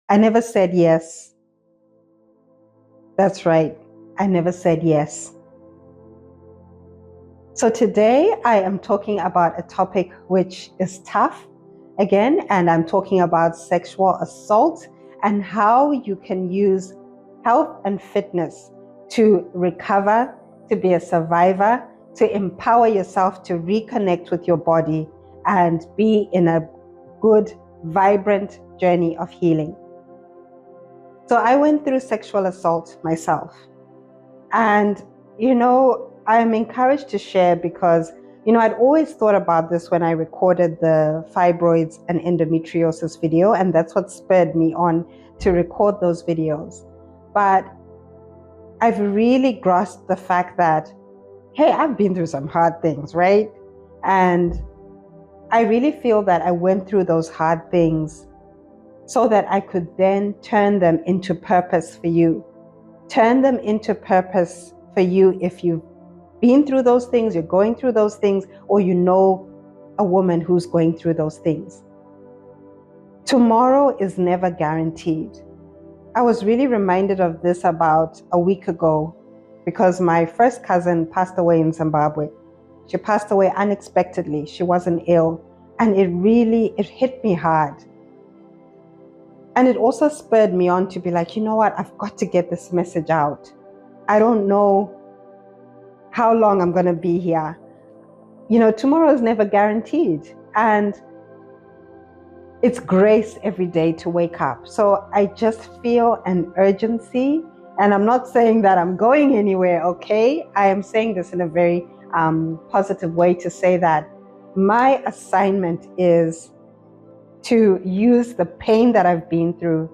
I never said yes. That's right. I never said yes. So today I am talking about a topic which is tough again, and I'm talking about sexual assault and how you can use health and fitness to recover, to be a survivor, to empower yourself to reconnect with your body and be in a good, vibrant journey of healing. So I went through sexual assault myself. And, I'm encouraged to share because, I'd always thought about this when I recorded the fibroids and endometriosis video, and that's what spurred me on to record those videos. But I've really grasped the fact that, hey, I've been through some hard things, right? And I really feel that I went through those hard things so that I could then turn them into purpose for you. Turn them into purpose for you if you've been through those things, you're going through those things, or you know a woman who's going through those things. Tomorrow is never guaranteed. I was really reminded of this about a week ago because my first cousin passed away in Zimbabwe. She passed away unexpectedly. She wasn't ill, and it hit me hard. And it also spurred me on to be like, you know what, I've got to get this message out. I don't know how long I'm going to be here. Tomorrow is never guaranteed. And it's grace every day to wake up. So I just feel an urgency. And I'm not saying that I'm going anywhere, okay? I am saying this in a very positive way to say that my assignment is to use the pain that I've been through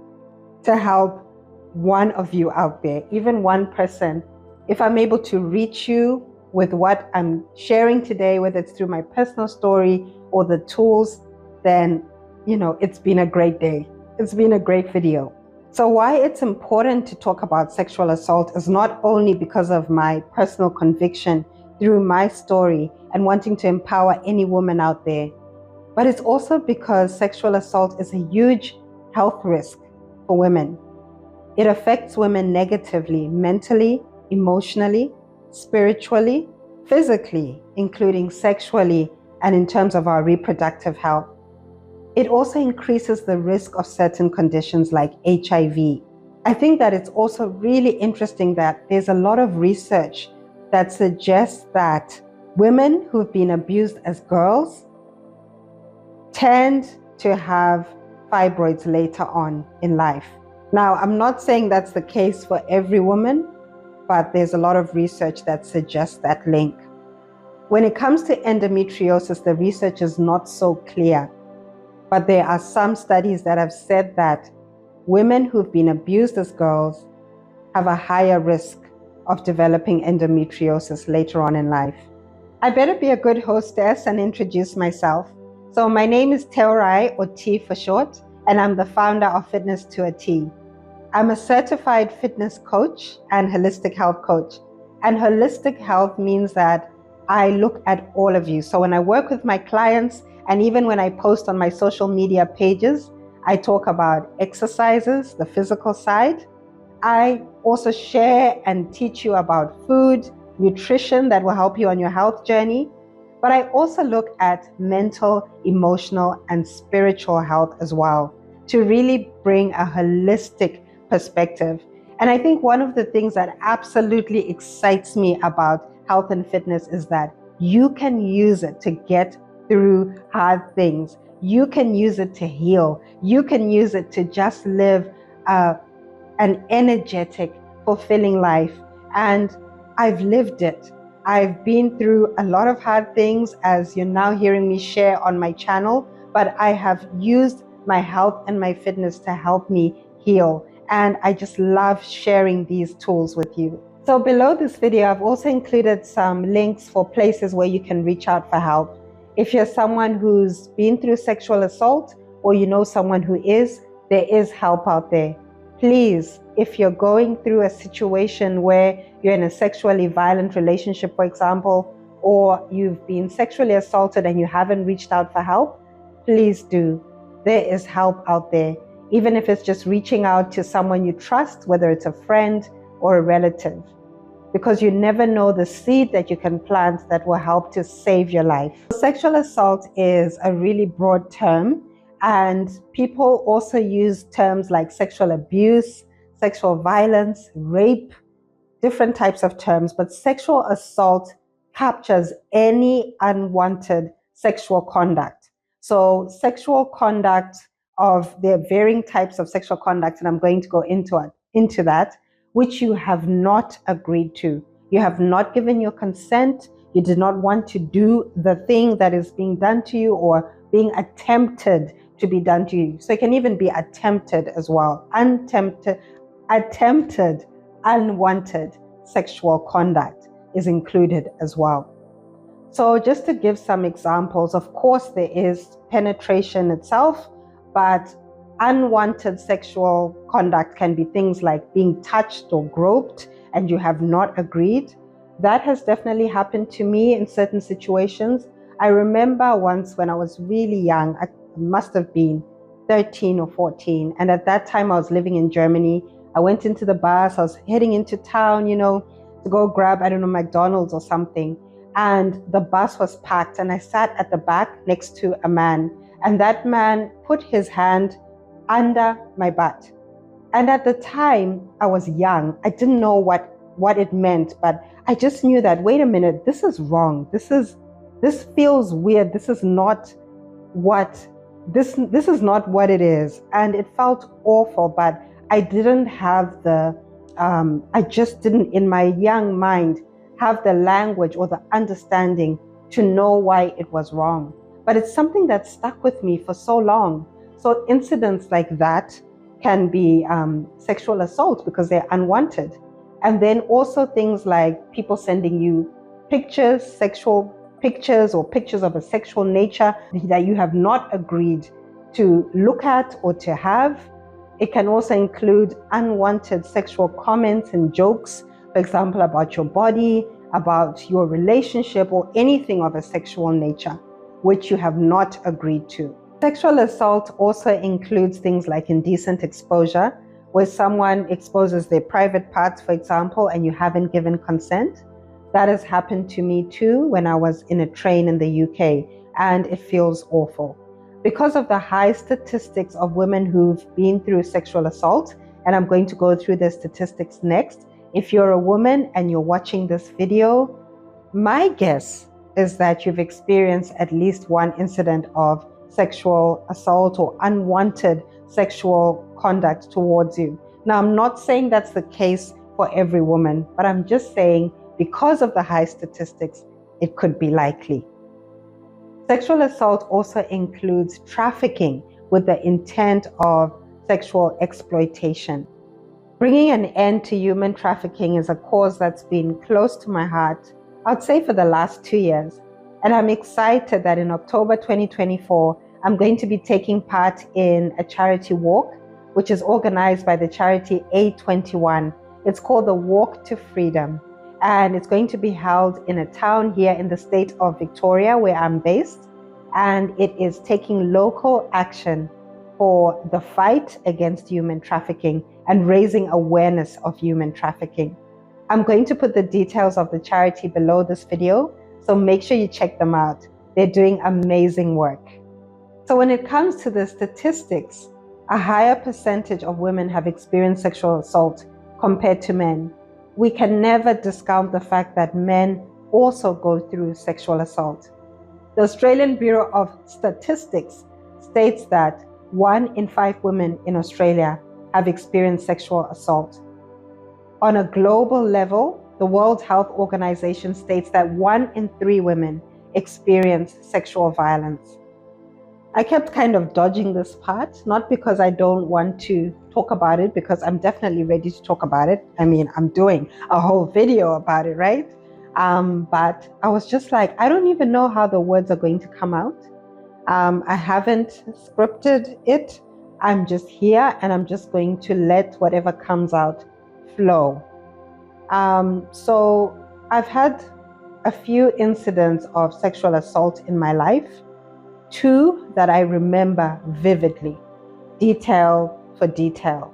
to help one of you out there, even one person. If I'm able to reach you with what I'm sharing today, whether it's through my personal story or the tools, then, it's been a great day. It's been a great video. So why it's important to talk about sexual assault is not only because of my personal conviction through my story and wanting to empower any woman out there, but it's also because sexual assault is a huge health risk for women. It affects women negatively, mentally, emotionally, spiritually, physically, including sexually, and in terms of our reproductive health. It also increases the risk of certain conditions like HIV. I think that it's also really interesting that there's a lot of research that suggests that women who've been abused as girls tend to have fibroids later on in life. Now, I'm not saying that's the case for every woman, but there's a lot of research that suggests that link. When it comes to endometriosis, the research is not so clear, but there are some studies that have said that women who've been abused as girls have a higher risk of developing endometriosis later on in life. I better be a good hostess and introduce myself. So my name is Teorai, or T for short, and I'm the founder of Fitness to a T. I'm a certified fitness coach and holistic health coach. And holistic health means that I look at all of you. So when I work with my clients, and even when I post on my social media pages, I talk about exercises, the physical side. I also share and teach you about food, nutrition that will help you on your health journey. But I also look at mental, emotional, and spiritual health as well to really bring a holistic perspective. And I think one of the things that absolutely excites me about health and fitness is that you can use it to get through hard things. You can use it to heal. You can use it to just live an energetic, fulfilling life. And I've lived it. I've been through a lot of hard things, as you're now hearing me share on my channel, but I have used my health and my fitness to help me heal. And I just love sharing these tools with you. So below this video, I've also included some links for places where you can reach out for help. If you're someone who's been through sexual assault, or you know someone who is, there is help out there. Please, if you're going through a situation where you're in a sexually violent relationship, for example, or you've been sexually assaulted and you haven't reached out for help, please do. There is help out there. even if it's just reaching out to someone you trust, whether it's a friend or a relative, because you never know the seed that you can plant that will help to save your life. Sexual assault is a really broad term, and people also use terms like sexual abuse, sexual violence, rape, different types of terms, but sexual assault captures any unwanted sexual conduct. So sexual conduct of the varying types of sexual conduct, and I'm going to go into that, which you have not agreed to. You have not given your consent. You did not want to do the thing that is being done to you or being attempted to be done to you. So it can even be attempted as well. Attempted unwanted sexual conduct is included as well. So just to give some examples, of course there is penetration itself, but unwanted sexual conduct can be things like being touched or groped and you have not agreed. That has definitely happened to me in certain situations. I remember once when I was really young, I must have been 13 or 14, and at that time I was living in Germany. I went into the bus, I was heading into town, to go grab, I don't know, McDonald's or something. And the bus was packed and I sat at the back next to a man. And that man put his hand under my butt. And at the time, I was young. I didn't know what it meant, but I just knew that, wait a minute, this is wrong. This feels weird. This is not what it is. And it felt awful, but I didn't have I just didn't, in my young mind, have the language or the understanding to know why it was wrong. But it's something that stuck with me for so long. So incidents like that can be sexual assault because they're unwanted. And then also things like people sending you pictures, sexual pictures or pictures of a sexual nature that you have not agreed to look at or to have. It can also include unwanted sexual comments and jokes, for example, about your body, about your relationship, or anything of a sexual nature, which you have not agreed to. Sexual assault also includes things like indecent exposure, where someone exposes their private parts, for example, and you haven't given consent. That has happened to me too when I was in a train in the UK, and it feels awful. Because of the high statistics of women who've been through sexual assault, and I'm going to go through the statistics next. If you're a woman and you're watching this video, my guess is that you've experienced at least one incident of sexual assault or unwanted sexual conduct towards you. Now, I'm not saying that's the case for every woman, but I'm just saying because of the high statistics, it could be likely. Sexual assault also includes trafficking with the intent of sexual exploitation. Bringing an end to human trafficking is a cause that's been close to my heart, I'd say for the last 2 years. And I'm excited that in October 2024, I'm going to be taking part in a charity walk, which is organized by the charity A21. It's called the Walk to Freedom. And it's going to be held in a town here in the state of Victoria, where I'm based. And it is taking local action for the fight against human trafficking and raising awareness of human trafficking. I'm going to put the details of the charity below this video, so make sure you check them out. They're doing amazing work. So when it comes to the statistics, a higher percentage of women have experienced sexual assault compared to men. We can never discount the fact that men also go through sexual assault. The Australian Bureau of Statistics states that 1 in 5 women in Australia have experienced sexual assault. On a global level, the World Health Organization states that 1 in 3 women experience sexual violence. I kept kind of dodging this part, not because I don't want to talk about it, because I'm definitely ready to talk about it. I mean, I'm doing a whole video about it, right? But I was just like, I don't even know how the words are going to come out. I haven't scripted it. I'm just here and I'm just going to let whatever comes out flow. So I've had a few incidents of sexual assault in my life. 2 that I remember vividly, detail for detail.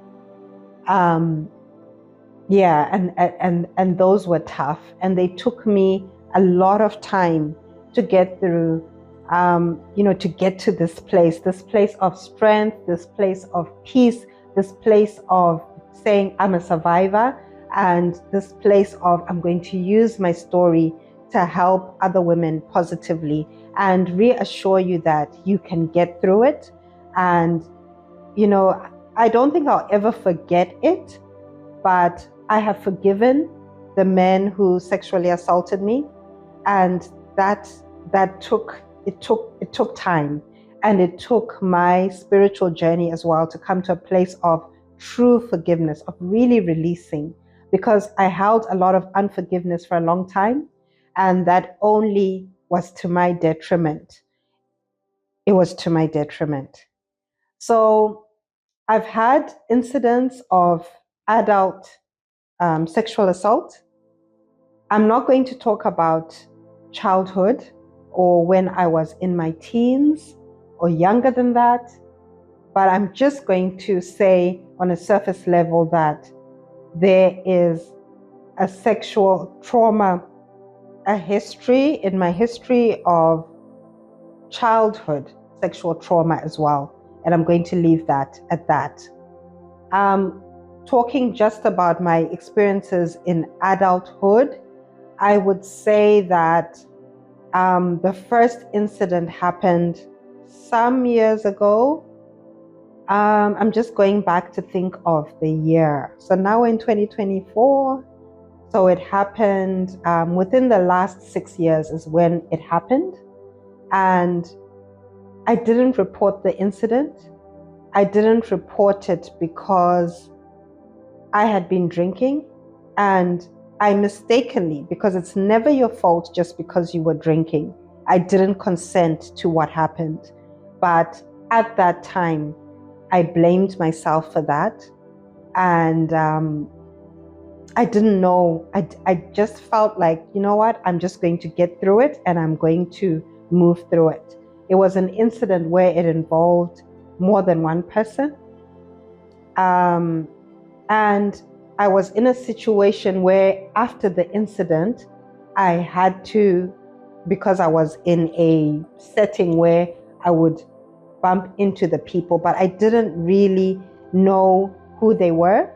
Yeah, and those were tough, and they took me a lot of time to get through, to get to this place of strength, this place of peace, this place of saying I'm a survivor, and this place of I'm going to use my story to help other women positively and reassure you that you can get through it. And, I don't think I'll ever forget it, but I have forgiven the men who sexually assaulted me, and that took time, and it took my spiritual journey as well to come to a place of true forgiveness, of really releasing, because I held a lot of unforgiveness for a long time, and that only was to my detriment. It was to my detriment. So I've had incidents of adult sexual assault. I'm not going to talk about childhood or when I was in my teens or younger than that, but I'm just going to say on a surface level that there is a sexual trauma, a history in my history of childhood sexual trauma as well. And I'm going to leave that at that. Talking just about my experiences in adulthood, I would say that the first incident happened some years ago. I'm just going back to think of the year. So now we're in 2024. So it happened within the last 6 years is when it happened. And I didn't report the incident. I didn't report it because I had been drinking, and I mistakenly, because it's never your fault just because you were drinking, I didn't consent to what happened. But at that time, I blamed myself for that. And I didn't know. I just felt like, you know what, I'm just going to get through it and I'm going to move through it. It was an incident where it involved more than one person. And I was in a situation where after the incident, I had to, because I was in a setting where I would bump into the people, but I didn't really know who they were.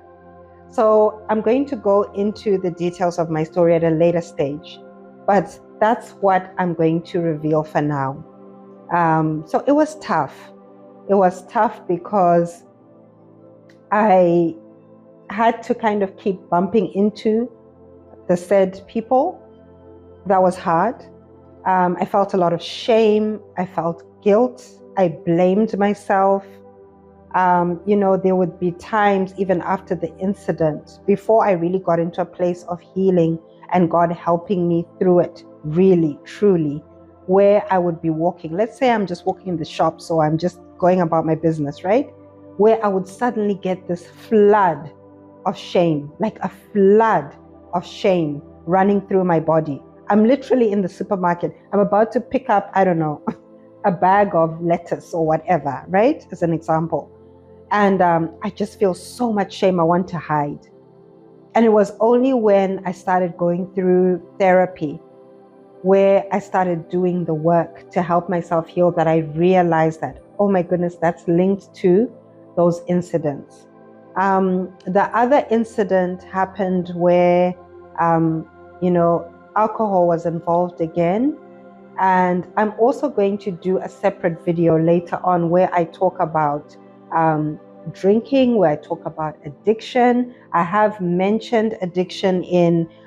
So I'm going to go into the details of my story at a later stage, but that's what I'm going to reveal for now. So it was tough. It was tough because I had to kind of keep bumping into the said people. That was hard. I felt a lot of shame. I felt guilt. I blamed myself. There would be times even after the incident, before I really got into a place of healing and God helping me through it, really, truly, where I would be walking. Let's say I'm just walking in the shop, so I'm just going about my business, right? Where I would suddenly get this flood of shame, like a flood of shame running through my body. I'm literally in the supermarket. I'm about to pick up, I don't know, a bag of lettuce or whatever, right? As an example. And I just feel so much shame. I want to hide. And it was only when I started going through therapy, where I started doing the work to help myself heal, that I realized that, oh my goodness, that's linked to those incidents. The other incident happened where, alcohol was involved again. And I'm also going to do a separate video later on where I talk about drinking, where I talk about addiction. I have mentioned addiction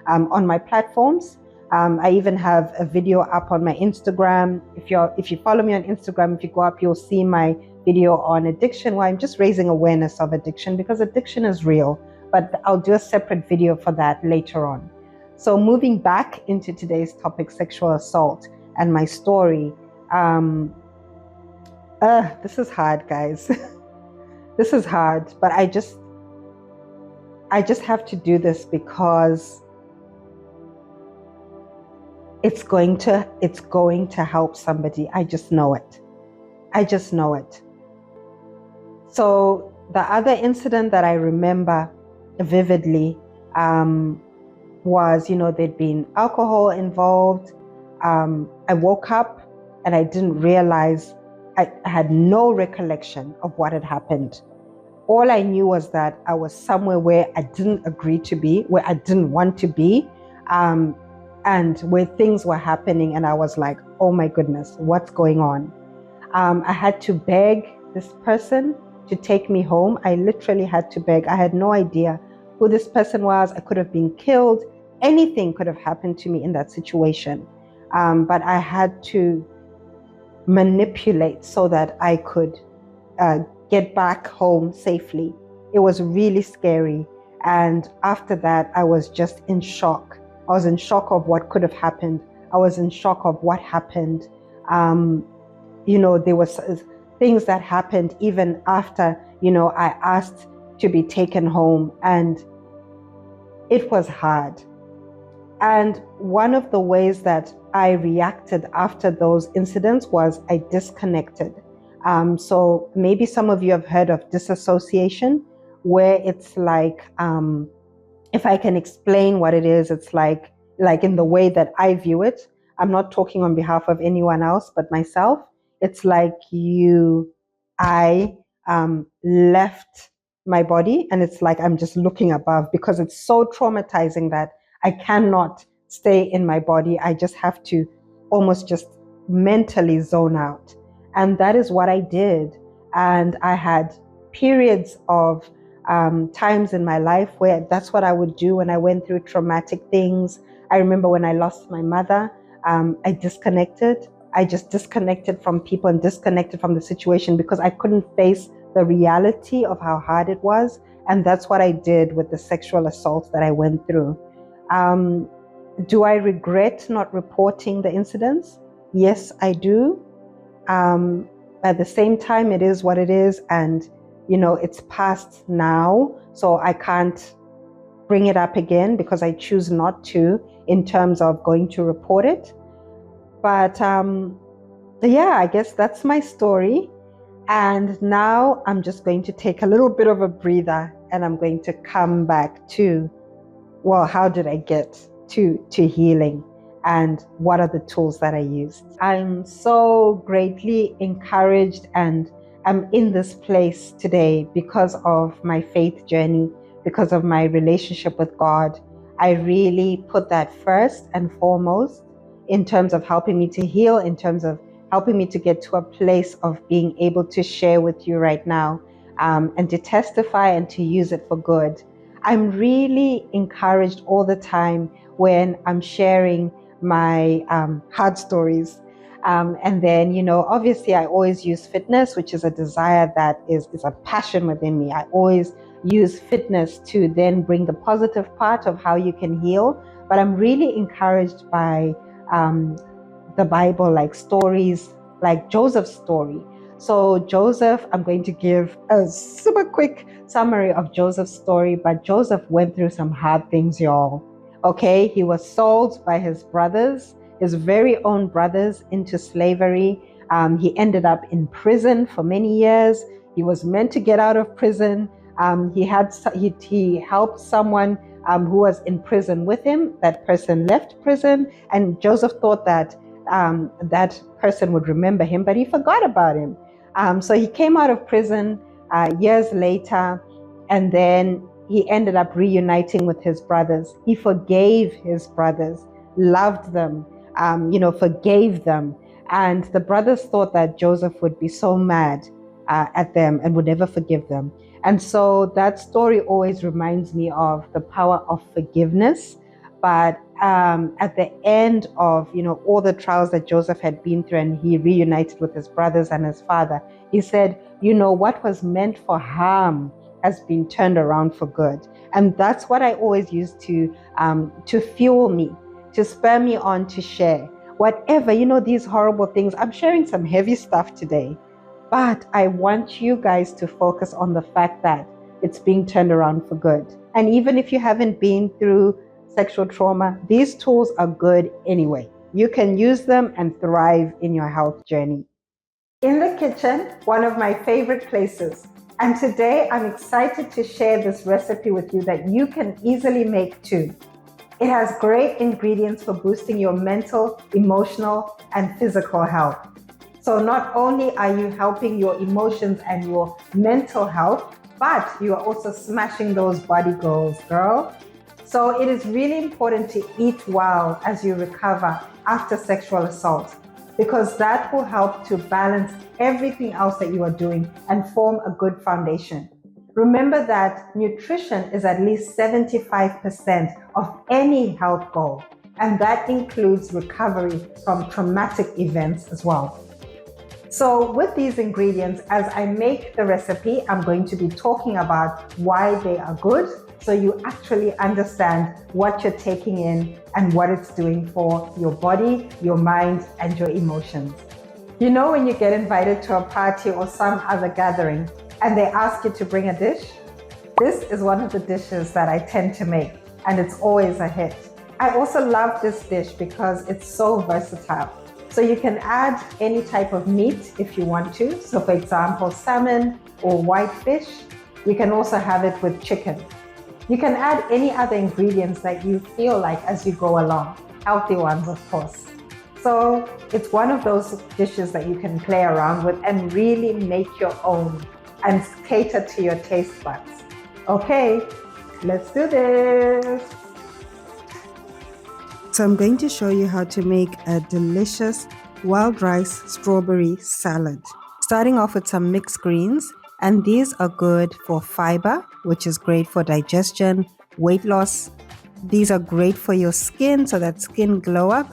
on my platforms. I even have a video up on my Instagram. If you follow me on Instagram, if you go up, you'll see my video on addiction, where I'm just raising awareness of addiction, because addiction is real. But I'll do a separate video for that later on. So moving back into today's topic, sexual assault and my story. This is hard, guys. This is hard, but I just have to do this because it's going to help somebody. I just know it. So The other incident that I remember vividly was, there'd been alcohol involved. I woke up and I didn't realize, I had no recollection of what had happened. All I knew was that I was somewhere where I didn't agree to be, where I didn't want to be, and where things were happening. And I was like, oh my goodness, what's going on? I had to beg this person to take me home. I literally had to beg. I had no idea who this person was. I could have been killed. Anything could have happened to me in that situation. But I had to manipulate so that I could get back home safely. It was really scary. And after that, I was just in shock. I was in shock of what could have happened. I was in shock of what happened. There was things that happened even after, I asked to be taken home, and it was hard. And one of the ways that I reacted after those incidents was I disconnected. So maybe some of you have heard of disassociation, where it's like, if I can explain what it is, it's like in the way that I view it. I'm not talking on behalf of anyone else but myself. It's like I left my body, and it's like I'm just looking above, because it's so traumatizing that I cannot stay in my body. I just have to almost just mentally zone out. And that is what I did. And I had periods of times in my life where that's what I would do when I went through traumatic things. I remember when I lost my mother, I disconnected. I just disconnected from people and disconnected from the situation because I couldn't face the reality of how hard it was. And that's what I did with the sexual assault that I went through. Do I regret not reporting the incidents? Yes, I do. At the same time, it is what it is. And, it's past now. So I can't bring it up again because I choose not to in terms of going to report it. But yeah, I guess that's my story. And now I'm just going to take a little bit of a breather, and I'm going to come back to, well, how did I get to healing, and what are the tools that I used? I'm so greatly encouraged, and I'm in this place today because of my faith journey, because of my relationship with God. I really put that first and foremost in terms of helping me to heal, in terms of helping me to get to a place of being able to share with you right now, and to testify and to use it for good. I'm really encouraged all the time when I'm sharing my hard stories. And then, obviously I always use fitness, which is a desire that is a passion within me. I always use fitness to then bring the positive part of how you can heal. But I'm really encouraged by the Bible, like stories like Joseph's story. So Joseph, I'm going to give a super quick summary of Joseph's story, but Joseph went through some hard things, y'all. Okay, he was sold by his brothers, his very own brothers, into slavery. He ended up in prison for many years. He was meant to get out of prison. He helped someone who was in prison with him. That person left prison, and Joseph thought that that person would remember him, but he forgot about him. So he came out of prison years later, and then he ended up reuniting with his brothers. He forgave his brothers, loved them, forgave them. And the brothers thought that Joseph would be so mad at them and would never forgive them. And so that story always reminds me of the power of forgiveness. But at the end of, all the trials that Joseph had been through, and he reunited with his brothers and his father, he said, what was meant for harm has been turned around for good. And that's what I always use to fuel me, to spur me on to share. Whatever, these horrible things, I'm sharing some heavy stuff today, but I want you guys to focus on the fact that it's being turned around for good. And even if you haven't been through sexual trauma, these tools are good anyway. You can use them and thrive in your health journey. In the kitchen, one of my favorite places. And today I'm excited to share this recipe with you that you can easily make too. It has great ingredients for boosting your mental, emotional, and physical health. So not only are you helping your emotions and your mental health, but you are also smashing those body goals, girl. So it is really important to eat well as you recover after sexual assault, because that will help to balance everything else that you are doing and form a good foundation. Remember that nutrition is at least 75% of any health goal, and that includes recovery from traumatic events as well. So with these ingredients, as I make the recipe, I'm going to be talking about why they are good, so you actually understand what you're taking in and what it's doing for your body, your mind, and your emotions. You know, when you get invited to a party or some other gathering and they ask you to bring a dish, this is one of the dishes that I tend to make, and it's always a hit. I also love this dish because it's so versatile. So you can add any type of meat if you want to. So for example, salmon or white fish. You can also have it with chicken. You can add any other ingredients that you feel like as you go along. Healthy ones, of course. So it's one of those dishes that you can play around with and really make your own and cater to your taste buds. Okay, let's do this. So I'm going to show you how to make a delicious wild rice strawberry salad. Starting off with some mixed greens, and these are good for fiber, which is great for digestion, weight loss. These are great for your skin, so that skin glow up.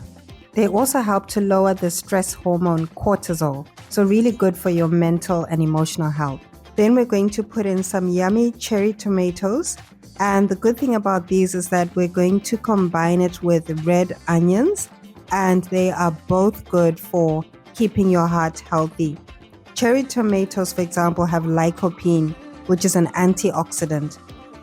They also help to lower the stress hormone cortisol, so really good for your mental and emotional health. Then we're going to put in some yummy cherry tomatoes. And the good thing about these is that we're going to combine it with red onions, and they are both good for keeping your heart healthy. Cherry tomatoes, for example, have lycopene, which is an antioxidant.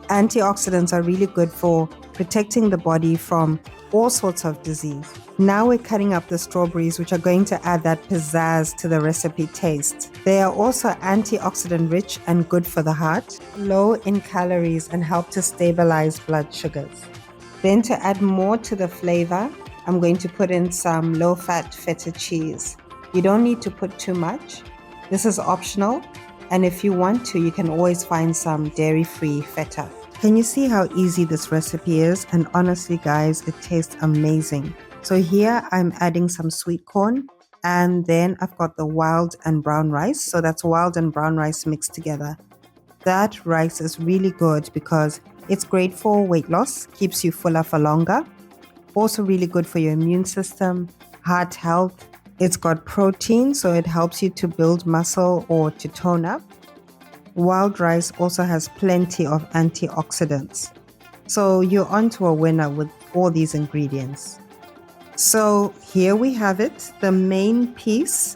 Antioxidants are really good for protecting the body from all sorts of disease. Now we're cutting up the strawberries, which are going to add that pizzazz to the recipe taste. They are also antioxidant rich and good for the heart, low in calories, and help to stabilize blood sugars. Then to add more to the flavor, I'm going to put in some low-fat feta cheese. You don't need to put too much. This is optional, and if you want to, you can always find some dairy-free feta. Can you see how easy this recipe is? And honestly, guys, it tastes amazing. So here I'm adding some sweet corn, and then I've got the wild and brown rice. So that's wild and brown rice mixed together. That rice is really good because it's great for weight loss, keeps you fuller for longer. Also really good for your immune system, heart health. It's got protein, so it helps you to build muscle or to tone up. Wild rice also has plenty of antioxidants. So you're onto a winner with all these ingredients. So here we have it, the main piece.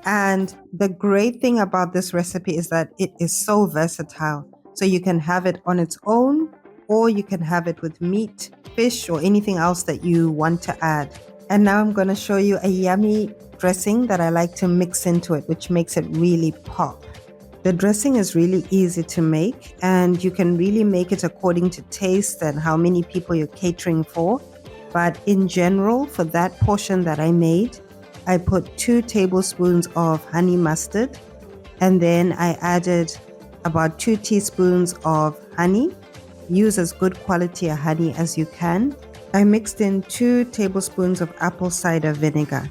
And the great thing about this recipe is that it is so versatile. So you can have it on its own, or you can have it with meat, fish, or anything else that you want to add. And now I'm going to show you a yummy dressing that I like to mix into it, which makes it really pop. The dressing is really easy to make, and you can really make it according to taste and how many people you're catering for. But in general, for that portion that I made, I put 2 tablespoons of honey mustard, and then I added about 2 teaspoons of honey. Use as good quality a honey as you can. I mixed in 2 tablespoons of apple cider vinegar.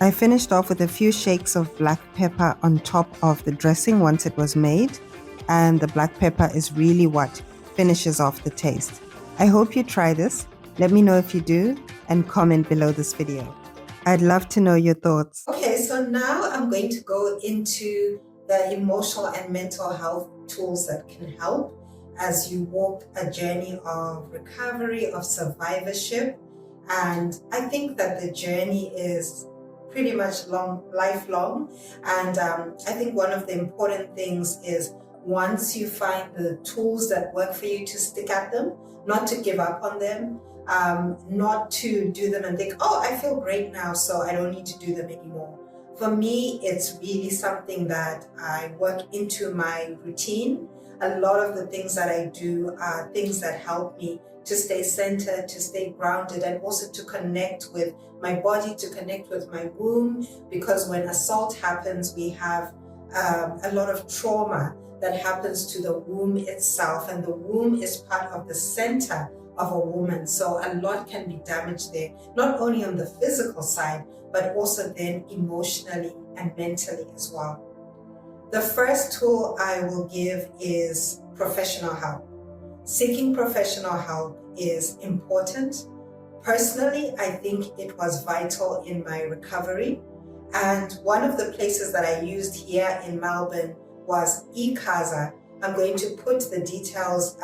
I finished off with a few shakes of black pepper on top of the dressing once it was made, and the black pepper is really what finishes off the taste. I hope you try this. Let me know if you do, and comment below this video. I'd love to know your thoughts. Okay, so now I'm going to go into the emotional and mental health tools that can help as you walk a journey of recovery, of survivorship. And I think that the journey is pretty much lifelong. And I think one of the important things is once you find the tools that work for you, to stick at them, not to give up on them, not to do them and think, oh, I feel great now, so I don't need to do them anymore. For me, it's really something that I work into my routine. A lot of the things that I do are things that help me to stay centered, to stay grounded, and also to connect with my body, to connect with my womb, because when assault happens, we have a lot of trauma that happens to the womb itself, and the womb is part of the center of a woman. So a lot can be damaged there, not only on the physical side, but also then emotionally and mentally as well. The first tool I will give is professional help. Seeking professional help is important. Personally, I think it was vital in my recovery. And one of the places that I used here in Melbourne was eCasa. I'm going to put the details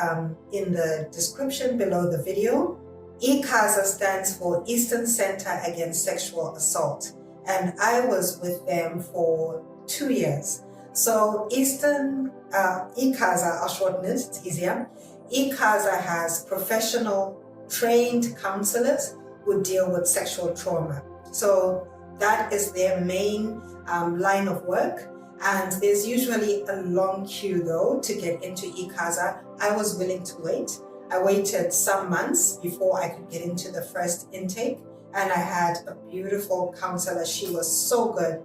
in the description below the video. eCasa stands for Eastern Center Against Sexual Assault. And I was with them for 2 years. So Eastern, eCasa, I'll shorten it, it's easier. eCasa has professional trained counselors who deal with sexual trauma. So that is their main line of work. And there's usually a long queue though to get into eCasa. I was willing to wait. I waited some months before I could get into the first intake. And I had a beautiful counselor. She was so good,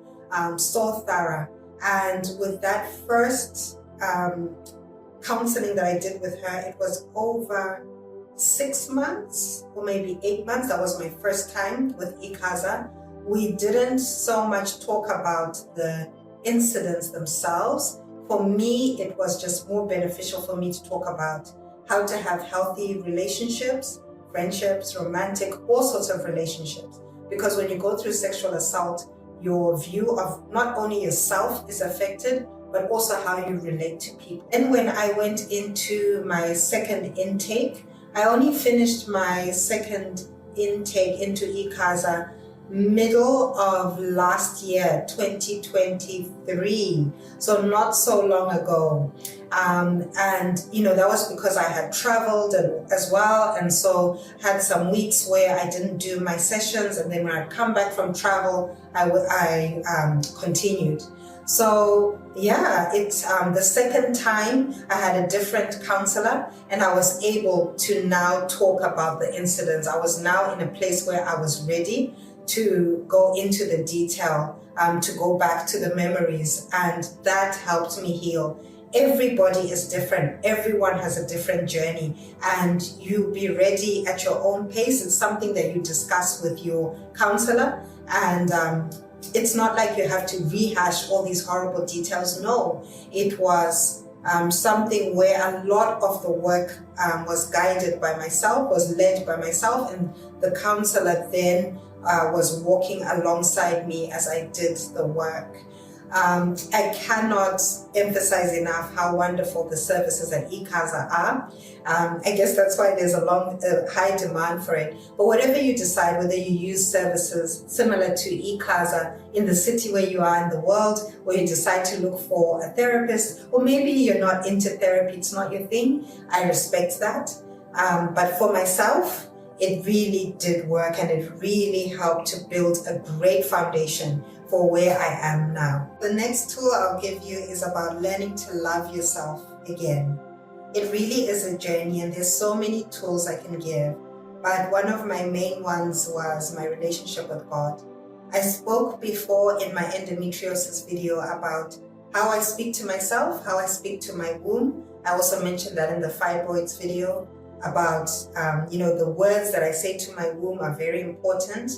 so thorough. And with that first counseling that I did with her, it was over 6 months or maybe 8 months. That was my first time with eCasa. We didn't so much talk about the incidents themselves. For me, it was just more beneficial for me to talk about how to have healthy relationships, friendships, romantic, all sorts of relationships. Because when you go through sexual assault, your view of not only yourself is affected, but also how you relate to people. And when I went into my second intake, I only finished my second intake into eCasa middle of last year, 2023, so not so long ago. And you know, that was because I had traveled as well, and so had some weeks where I didn't do my sessions, and then when I come back from travel, I continued. So yeah, it's the second time I had a different counselor, and I was able to now talk about the incidents. I was now in a place where I was ready to go into the detail, to go back to the memories, and that helped me heal. Everybody is different. Everyone has a different journey, and you be ready at your own pace. It's something that you discuss with your counselor, and it's not like you have to rehash all these horrible details. No, it was something where a lot of the work was guided by myself, was led by myself, and the counselor then was walking alongside me as I did the work. I cannot emphasize enough how wonderful the services at eCasa are. I guess that's why there's a high demand for it. But whatever you decide, whether you use services similar to eCasa in the city where you are in the world, or you decide to look for a therapist, or maybe you're not into therapy, it's not your thing, I respect that. But for myself, it really did work, and it really helped to build a great foundation for where I am now. The next tool I'll give you is about learning to love yourself again. It really is a journey, and there's so many tools I can give, but one of my main ones was my relationship with God. I spoke before in my endometriosis video about how I speak to myself, how I speak to my womb. I also mentioned that in the fibroids video about, the words that I say to my womb are very important.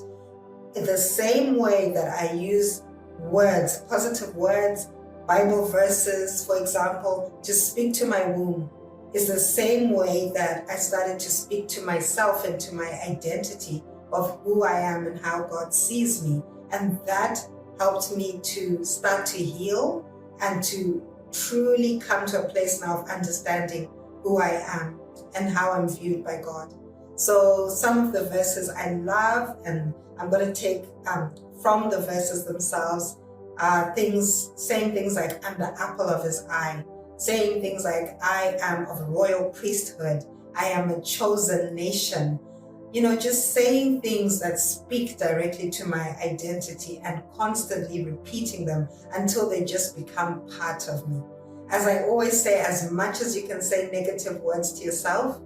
In the same way that I use words, positive words, Bible verses, for example, to speak to my womb, is the same way that I started to speak to myself and to my identity of who I am and how God sees me. And that helped me to start to heal and to truly come to a place now of understanding who I am and how I'm viewed by God. So some of the verses I love, and I'm going to take from the verses themselves, saying things like, I'm the apple of his eye, saying things like, I am of royal priesthood, I am a chosen nation, just saying things that speak directly to my identity and constantly repeating them until they just become part of me. As I always say, as much as you can say negative words to yourself,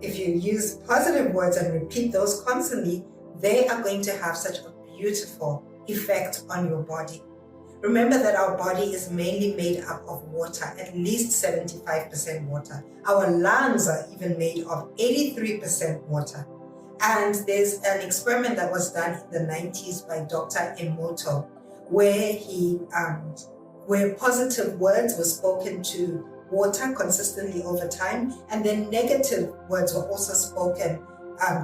if you use positive words and repeat those constantly, they are going to have such a beautiful effect on your body. Remember that our body is mainly made up of water, at least 75% water. Our lungs are even made of 83% water. And there's an experiment that was done in the 90s by Dr. Emoto, where positive words were spoken to water consistently over time, and then negative words were also spoken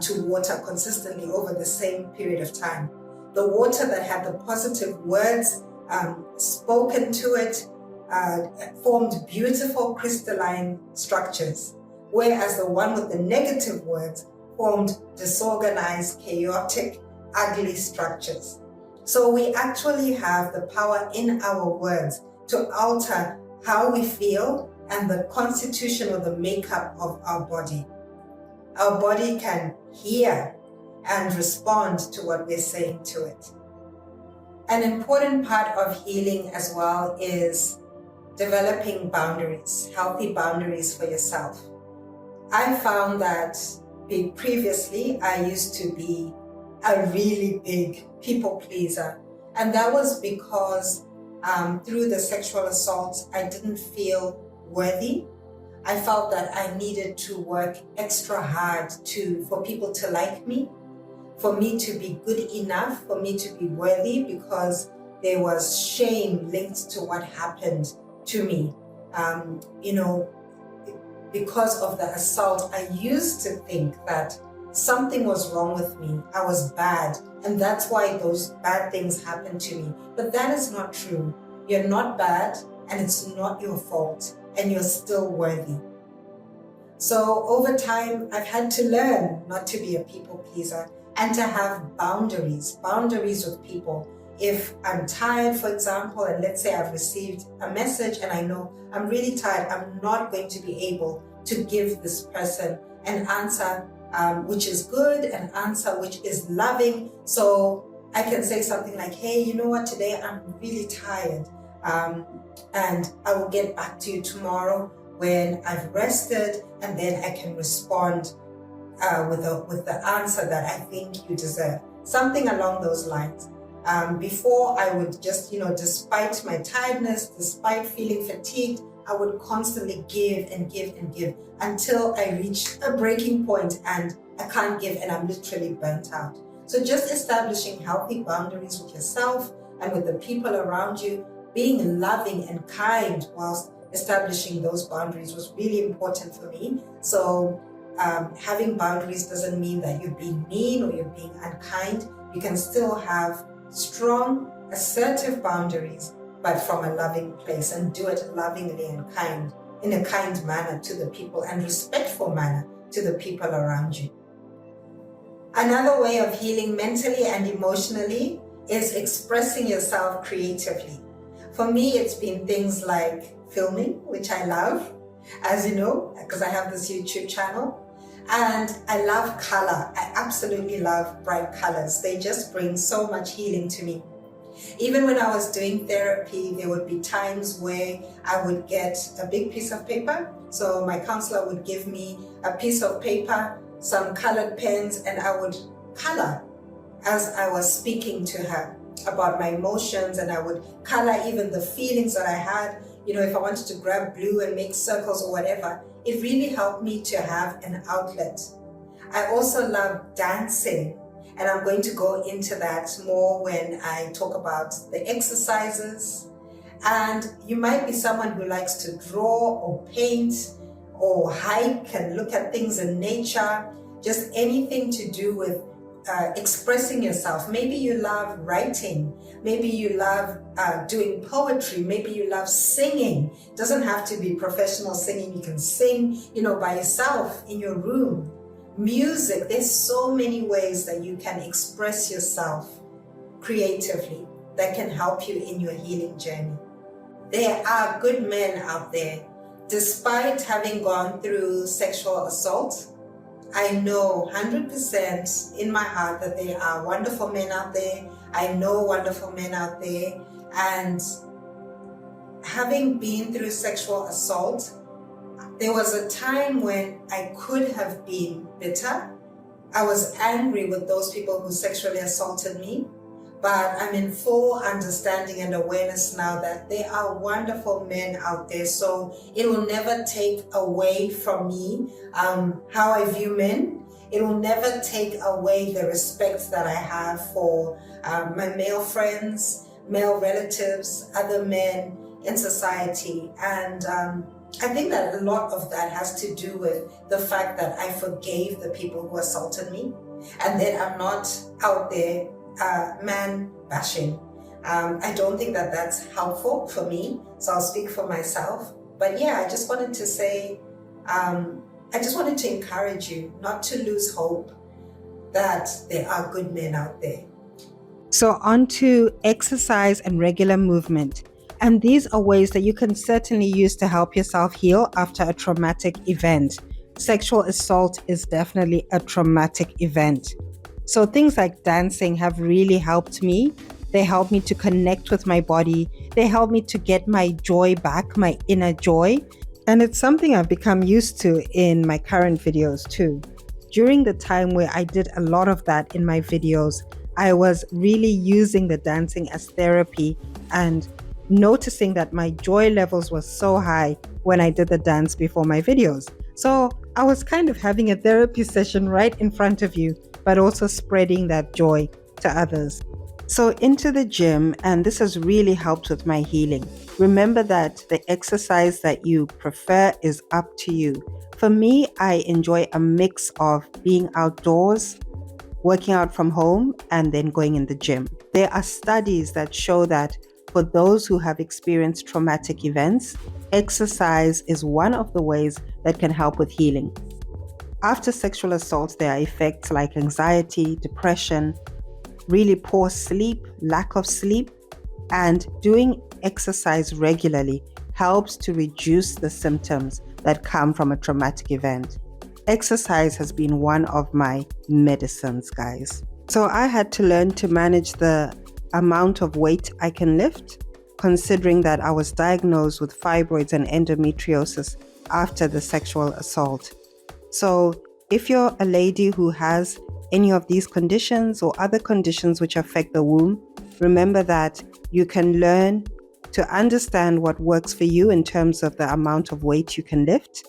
to water consistently over the same period of time. The water that had the positive words spoken to it formed beautiful crystalline structures, whereas the one with the negative words formed disorganized, chaotic, ugly structures. So we actually have the power in our words to alter how we feel and the constitution or the makeup of our body. Our body can hear and respond to what we're saying to it. An important part of healing as well is developing boundaries, healthy boundaries for yourself. I found that previously I used to be a really big people pleaser, and that was because through the sexual assaults I didn't feel worthy. I felt that I needed to work extra hard for people to like me, for me to be good enough, for me to be worthy, because there was shame linked to what happened to me. Because of the assault, I used to think that something was wrong with me. I was bad, and that's why those bad things happened to me. But that is not true. You're not bad, and it's not your fault, and you're still worthy. So over time, I've had to learn not to be a people pleaser and to have boundaries with people. If I'm tired, for example, and let's say I've received a message and I know I'm really tired, I'm not going to be able to give this person an answer which is good, an answer which is loving. So I can say something like, hey, you know what, today I'm really tired, and I will get back to you tomorrow when I've rested, and then I can respond with the answer that I think you deserve. Something along those lines. Before I would just, despite my tiredness, despite feeling fatigued, I would constantly give and give and give until I reach a breaking point and I can't give and I'm literally burnt out. So just establishing healthy boundaries with yourself and with the people around you, being loving and kind whilst establishing those boundaries was really important for me. So having boundaries doesn't mean that you're being mean or you're being unkind. You can still have strong, assertive boundaries, but from a loving place, and do it lovingly and kind, in a kind manner to the people and respectful manner to the people around you. Another way of healing mentally and emotionally is expressing yourself creatively. For me, it's been things like filming, which I love, as you know, because I have this YouTube channel. And I love color. I absolutely love bright colors. They just bring so much healing to me. Even when I was doing therapy, there would be times where I would get a big piece of paper. So my counselor would give me a piece of paper, some colored pens, and I would color as I was speaking to her about my emotions, and I would color even the feelings that I had. If I wanted to grab glue and make circles or whatever, it really helped me to have an outlet. I also love dancing, and I'm going to go into that more when I talk about the exercises. And you might be someone who likes to draw or paint or hike and look at things in nature, just anything to do with expressing yourself. Maybe you love writing, maybe you love doing poetry, maybe you love singing. It doesn't have to be professional singing. You can sing, by yourself in your room. Music, there's so many ways that you can express yourself creatively that can help you in your healing journey. There are good men out there, despite having gone through sexual assault, I know 100% in my heart that there are wonderful men out there. I know wonderful men out there. And having been through sexual assault, there was a time when I could have been bitter. I was angry with those people who sexually assaulted me. But I'm in full understanding and awareness now that there are wonderful men out there. So it will never take away from me how I view men. It will never take away the respect that I have for my male friends, male relatives, other men in society. And I think that a lot of that has to do with the fact that I forgave the people who assaulted me, and that I'm not out there man bashing. I don't think that that's helpful for me, so I'll speak for myself. But yeah, I just wanted to say, I just wanted to encourage you not to lose hope that there are good men out there. So on to exercise and regular movement. And these are ways that you can certainly use to help yourself heal after a traumatic event. Sexual assault is definitely a traumatic event. So things like dancing have really helped me. They help me to connect with my body. They help me to get my joy back, my inner joy. And it's something I've become used to in my current videos too. During the time where I did a lot of that in my videos, I was really using the dancing as therapy and noticing that my joy levels were so high when I did the dance before my videos. So I was kind of having a therapy session right in front of you, but also spreading that joy to others. So into the gym, and this has really helped with my healing. Remember that the exercise that you prefer is up to you. For me, I enjoy a mix of being outdoors, working out from home, and then going in the gym. There are studies that show that for those who have experienced traumatic events, exercise is one of the ways that can help with healing. After sexual assault, there are effects like anxiety, depression, really poor sleep, lack of sleep, and doing exercise regularly helps to reduce the symptoms that come from a traumatic event. Exercise has been one of my medicines, guys. So I had to learn to manage the amount of weight I can lift, considering that I was diagnosed with fibroids and endometriosis after the sexual assault. So if you're a lady who has any of these conditions or other conditions which affect the womb, remember that you can learn to understand what works for you in terms of the amount of weight you can lift.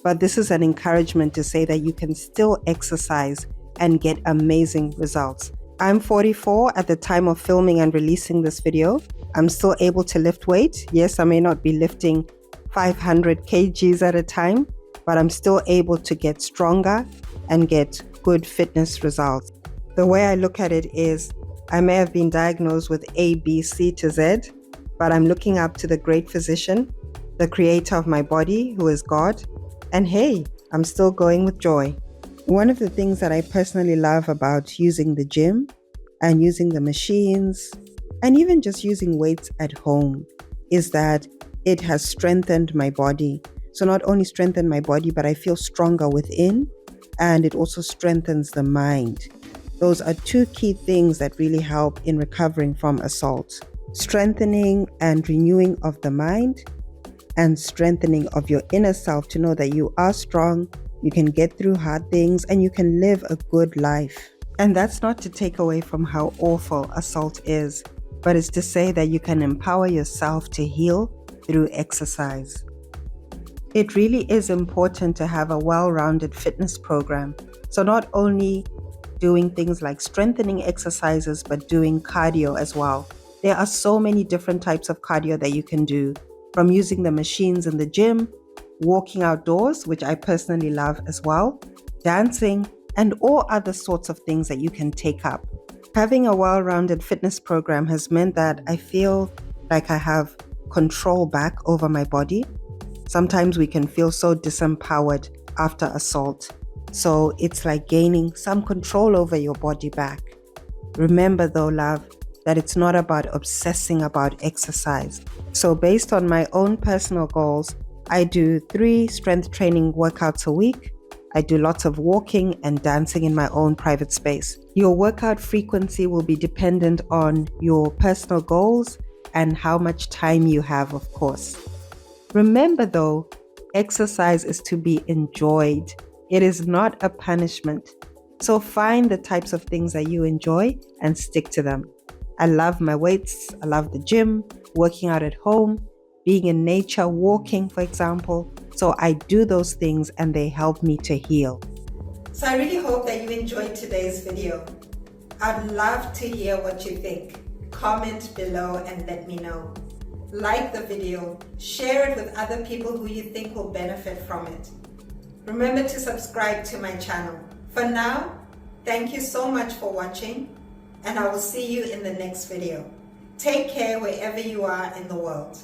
But this is an encouragement to say that you can still exercise and get amazing results. I'm 44 at the time of filming and releasing this video. I'm still able to lift weight. Yes, I may not be lifting 500 kgs at a time, but I'm still able to get stronger and get good fitness results. The way I look at it is, I may have been diagnosed with A, B, C to Z, but I'm looking up to the great physician, the creator of my body, who is God. And hey, I'm still going with joy. One of the things that I personally love about using the gym and using the machines and even just using weights at home is that it has strengthened my body. So not only strengthened my body, but I feel stronger within, and it also strengthens the mind. Those are two key things that really help in recovering from assault. Strengthening and renewing of the mind, and strengthening of your inner self to know that you are strong, you can get through hard things, and you can live a good life. And that's not to take away from how awful assault is, but it's to say that you can empower yourself to heal through exercise. It really is important to have a well-rounded fitness program. So not only doing things like strengthening exercises, but doing cardio as well. There are so many different types of cardio that you can do, from using the machines in the gym, walking outdoors, which I personally love as well, dancing, and all other sorts of things that you can take up. Having a well-rounded fitness program has meant that I feel like I have control back over my body. Sometimes we can feel so disempowered after assault. So it's like gaining some control over your body back. Remember though, love, that it's not about obsessing about exercise. So based on my own personal goals, I do 3 strength training workouts a week. I do lots of walking and dancing in my own private space. Your workout frequency will be dependent on your personal goals and how much time you have, of course. Remember though, exercise is to be enjoyed. It is not a punishment. So find the types of things that you enjoy and stick to them. I love my weights. I love the gym, working out at home, being in nature, walking, for example. So I do those things and they help me to heal. So I really hope that you enjoyed today's video. I'd love to hear what you think. Comment below and let me know. Like the video, share it with other people who you think will benefit from it. Remember to subscribe to my channel. For now, thank you so much for watching, and I will see you in the next video. Take care wherever you are in the world.